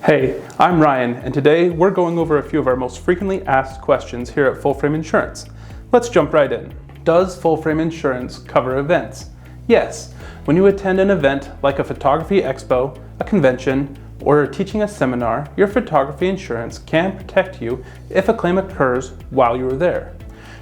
Hey, I'm Ryan, and today we're going over a few of our most frequently asked questions here at Full Frame Insurance. Let's jump right in. Does Full Frame Insurance cover events? Yes. When you attend an event like a photography expo, a convention, or teaching a seminar, your photography insurance can protect you if a claim occurs while you were there.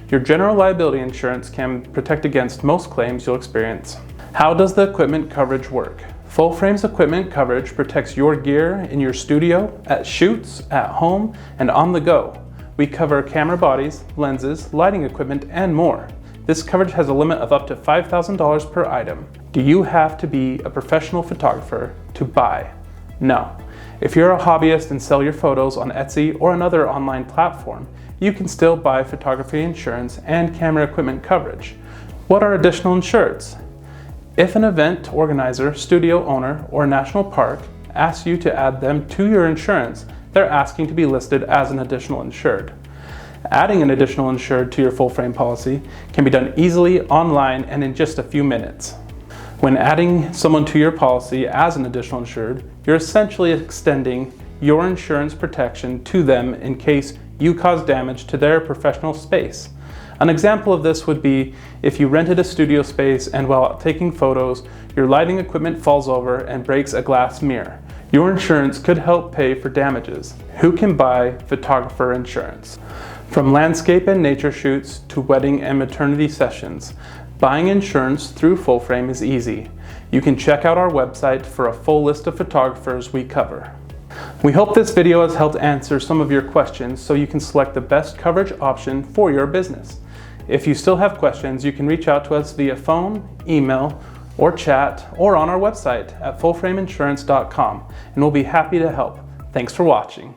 Your general liability insurance can protect against most claims you'll experience. How does the equipment coverage work? Full Frame's equipment coverage protects your gear in your studio, at shoots, at home, and on the go. We cover camera bodies, lenses, lighting equipment, and more. This coverage has a limit of up to $5,000 per item. Do you have to be a professional photographer to buy? No. If you're a hobbyist and sell your photos on Etsy or another online platform, you can still buy photography insurance and camera equipment coverage. What are additional insureds? If an event organizer, studio owner, or national park asks you to add them to your insurance, they're asking to be listed as an additional insured. Adding an additional insured to your full frame policy can be done easily online and in just a few minutes. When adding someone to your policy as an additional insured, you're essentially extending your insurance protection to them in case you cause damage to their professional space. An example of this would be if you rented a studio space and while taking photos, your lighting equipment falls over and breaks a glass mirror. Your insurance could help pay for damages. Who can buy photographer insurance? From landscape and nature shoots to wedding and maternity sessions, buying insurance through Full Frame is easy. You can check out our website for a full list of photographers we cover. We hope this video has helped answer some of your questions so you can select the best coverage option for your business. If you still have questions, you can reach out to us via phone, email, or chat, or on our website at fullframeinsurance.com, and we'll be happy to help. Thanks for watching.